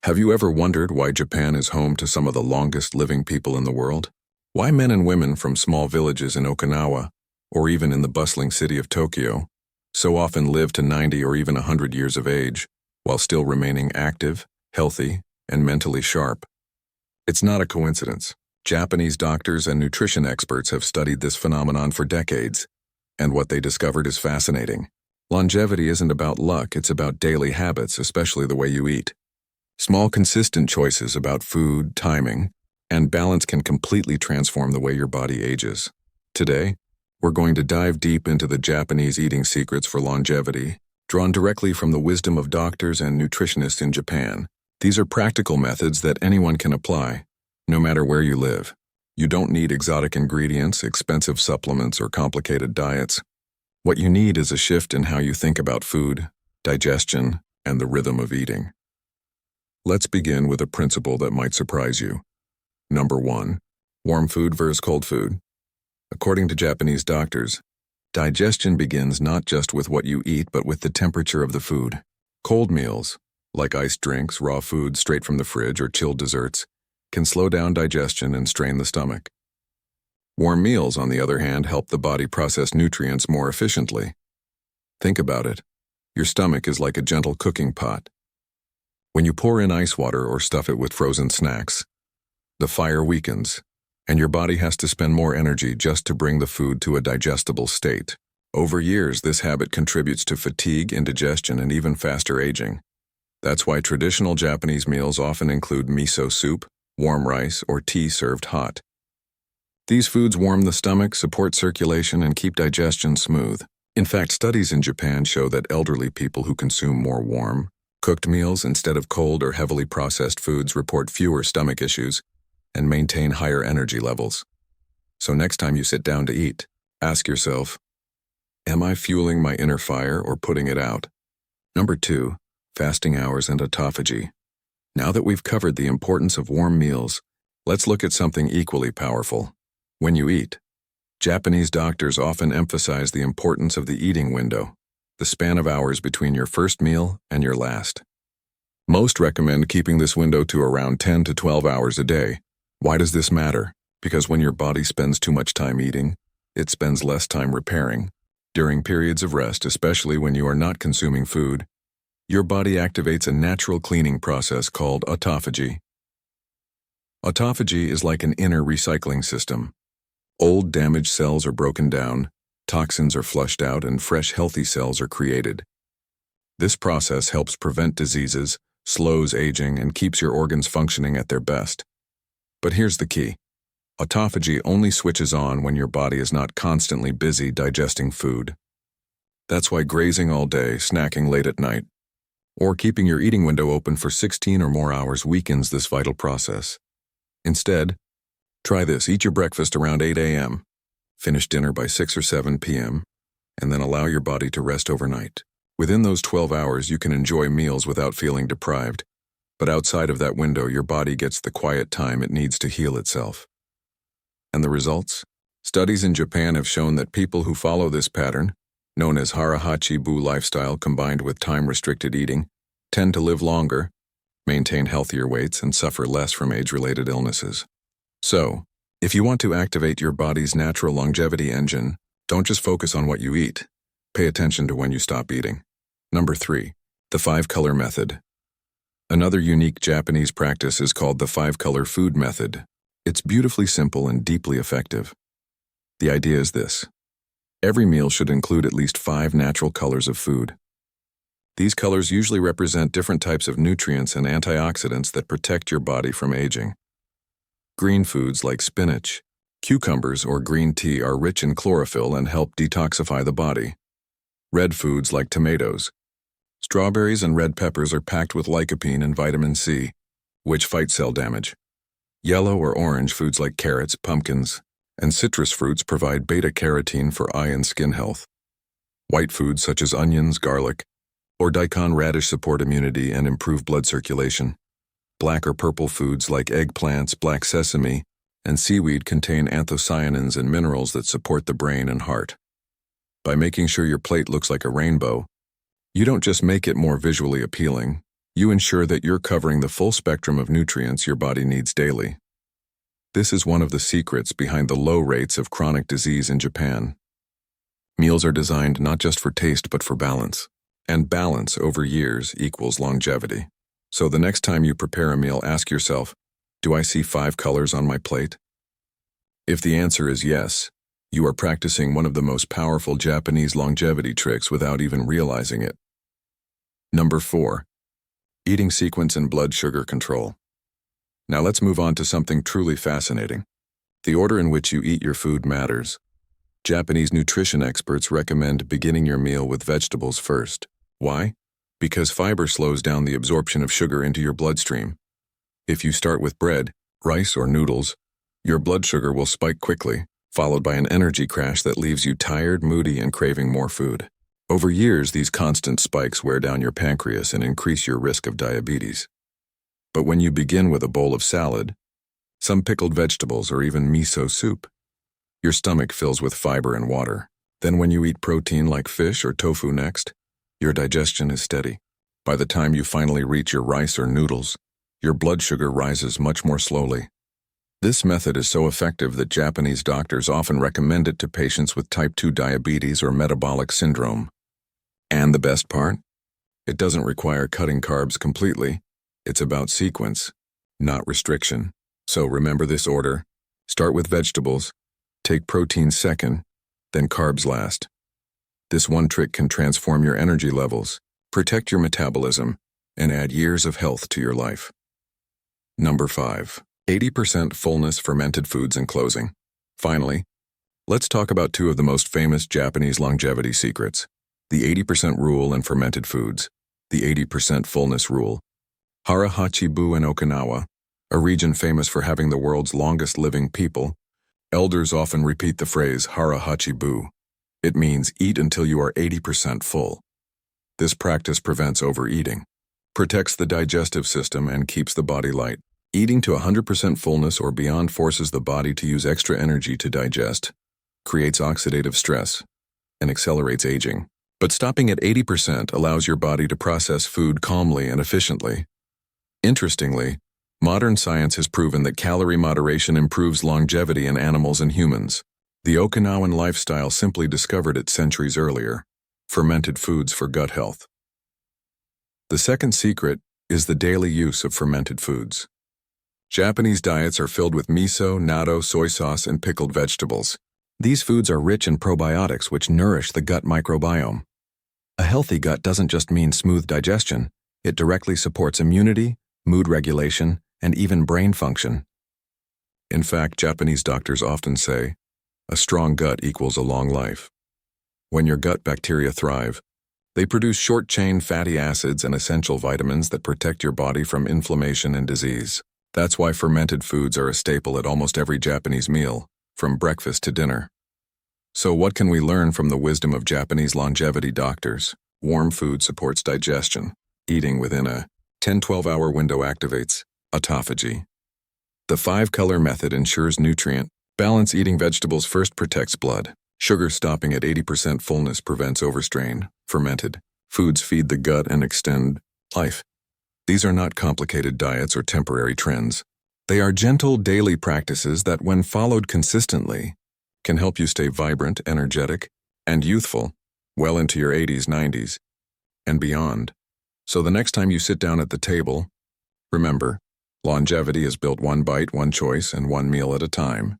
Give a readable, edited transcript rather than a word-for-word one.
Have you ever wondered why Japan is home to some of the longest living people in the world? Why men and women from small villages in Okinawa, or even in the bustling city of Tokyo, so often live to 90 or even 100 years of age, while still remaining active, healthy, and mentally sharp? It's not a coincidence. Japanese doctors and nutrition experts have studied this phenomenon for decades, and what they discovered is fascinating. Longevity isn't about luck, it's about daily habits, especially the way you eat. Small, consistent choices about food, timing, and balance can completely transform the way your body ages. Today, we're going to dive deep into the Japanese eating secrets for longevity, drawn directly from the wisdom of doctors and nutritionists in Japan. These are practical methods that anyone can apply, no matter where you live. You don't need exotic ingredients, expensive supplements, or complicated diets. What you need is a shift in how you think about food, digestion, and the rhythm of eating. Let's begin with a principle that might surprise you. Number 1. Warm food versus cold food. According to Japanese doctors, digestion begins not just with what you eat but with the temperature of the food. Cold meals, like iced drinks, raw food straight from the fridge, or chilled desserts, can slow down digestion and strain the stomach. Warm meals, on the other hand, help the body process nutrients more efficiently. Think about it. Your stomach is like a gentle cooking pot. When you pour in ice water or stuff it with frozen snacks, the fire weakens, and your body has to spend more energy just to bring the food to a digestible state. Over years, this habit contributes to fatigue, indigestion, and even faster aging. That's why traditional Japanese meals often include miso soup, warm rice, or tea served hot. These foods warm the stomach, support circulation, and keep digestion smooth. In fact, studies in Japan show that elderly people who consume more warm, cooked meals instead of cold or heavily processed foods report fewer stomach issues and maintain higher energy levels. So next time you sit down to eat, ask yourself, am I fueling my inner fire or putting it out? Number 2, fasting hours and autophagy. Now that we've covered the importance of warm meals, let's look at something equally powerful. When you eat. Japanese doctors often emphasize the importance of the eating window, the span of hours between your first meal and your last. Most recommend keeping this window to around 10 to 12 hours a day. Why does this matter? Because when your body spends too much time eating, it spends less time repairing. During periods of rest, especially when you are not consuming food, your body activates a natural cleaning process called autophagy. Autophagy is like an inner recycling system. Old, damaged cells are broken down, toxins are flushed out, and fresh, healthy cells are created. This process helps prevent diseases, slows aging, and keeps your organs functioning at their best. But here's the key. Autophagy only switches on when your body is not constantly busy digesting food. That's why grazing all day, snacking late at night, or keeping your eating window open for 16 or more hours weakens this vital process. Instead, try this. Eat your breakfast around 8 a.m., finish dinner by 6 or 7 p.m., and then allow your body to rest overnight. Within those 12 hours, you can enjoy meals without feeling deprived, but outside of that window, your body gets the quiet time it needs to heal itself. And the results? Studies in Japan have shown that people who follow this pattern, known as Hara Hachi Bu lifestyle combined with time-restricted eating, tend to live longer, maintain healthier weights, and suffer less from age-related illnesses. So, if you want to activate your body's natural longevity engine, don't just focus on what you eat. Pay attention to when you stop eating. Number 3, the 5-color method. Another unique Japanese practice is called the 5-color food method. It's beautifully simple and deeply effective. The idea is this. Every meal should include at least 5 natural colors of food. These colors usually represent different types of nutrients and antioxidants that protect your body from aging. Green foods like spinach, cucumbers, or green tea are rich in chlorophyll and help detoxify the body. Red foods like tomatoes, strawberries, and red peppers are packed with lycopene and vitamin C, which fight cell damage. Yellow or orange foods like carrots, pumpkins, and citrus fruits provide beta-carotene for eye and skin health. White foods such as onions, garlic, or daikon radish support immunity and improve blood circulation. Black or purple foods like eggplants, black sesame, and seaweed contain anthocyanins and minerals that support the brain and heart. By making sure your plate looks like a rainbow, you don't just make it more visually appealing, You ensure that you're covering the full spectrum of nutrients your body needs daily. This is one of the secrets behind the low rates of chronic disease in Japan. Meals are designed not just for taste but for balance. And balance over years equals longevity. So the next time you prepare a meal, ask yourself, do I see 5 colors on my plate? If the answer is yes, you are practicing one of the most powerful Japanese longevity tricks without even realizing it. Number 4. Eating sequence and blood sugar control. Now let's move on to something truly fascinating. The order in which you eat your food matters. Japanese nutrition experts recommend beginning your meal with vegetables first. Why? Because fiber slows down the absorption of sugar into your bloodstream. If you start with bread, rice, or noodles, your blood sugar will spike quickly, followed by an energy crash that leaves you tired, moody, and craving more food. Over years, these constant spikes wear down your pancreas and increase your risk of diabetes. But when you begin with a bowl of salad, some pickled vegetables, or even miso soup, your stomach fills with fiber and water. Then when you eat protein like fish or tofu next, your digestion is steady. By the time you finally reach your rice or noodles, your blood sugar rises much more slowly. This method is so effective that Japanese doctors often recommend it to patients with type 2 diabetes or metabolic syndrome. And the best part? It doesn't require cutting carbs completely. It's about sequence, not restriction. So remember this order. Start with vegetables, take protein second, then carbs last. This one trick can transform your energy levels, protect your metabolism, and add years of health to your life. Number 5. 80% fullness fermented foods in closing. Finally, let's talk about 2 of the most famous Japanese longevity secrets. The 80% rule and fermented foods. The 80% fullness rule. Hara Hachi Bu in Okinawa, a region famous for having the world's longest living people, elders often repeat the phrase Hara Hachi Bu. It means eat until you are 80% full. This practice prevents overeating, protects the digestive system, and keeps the body light. Eating to 100% fullness or beyond forces the body to use extra energy to digest, creates oxidative stress, and accelerates aging. But stopping at 80% allows your body to process food calmly and efficiently. Interestingly, modern science has proven that calorie moderation improves longevity in animals and humans. The Okinawan lifestyle simply discovered it centuries earlier. Fermented foods for gut health. The second secret is the daily use of fermented foods. Japanese diets are filled with miso, natto, soy sauce, and pickled vegetables. These foods are rich in probiotics which nourish the gut microbiome. A healthy gut doesn't just mean smooth digestion, it directly supports immunity, mood regulation, and even brain function. In fact, Japanese doctors often say, a strong gut equals a long life. When your gut bacteria thrive, they produce short-chain fatty acids and essential vitamins that protect your body from inflammation and disease. That's why fermented foods are a staple at almost every Japanese meal, from breakfast to dinner. So what can we learn from the wisdom of Japanese longevity doctors? Warm food supports digestion. Eating within a 10-12 hour window activates autophagy. The 5-color method ensures nutrient balance. Eating vegetables first protects blood. Sugar stopping at 80% fullness prevents overstrain. Fermented foods feed the gut and extend life. These are not complicated diets or temporary trends. They are gentle daily practices that, when followed consistently, can help you stay vibrant, energetic, and youthful well into your 80s, 90s, and beyond. So the next time you sit down at the table, remember, longevity is built one bite, one choice, and one meal at a time.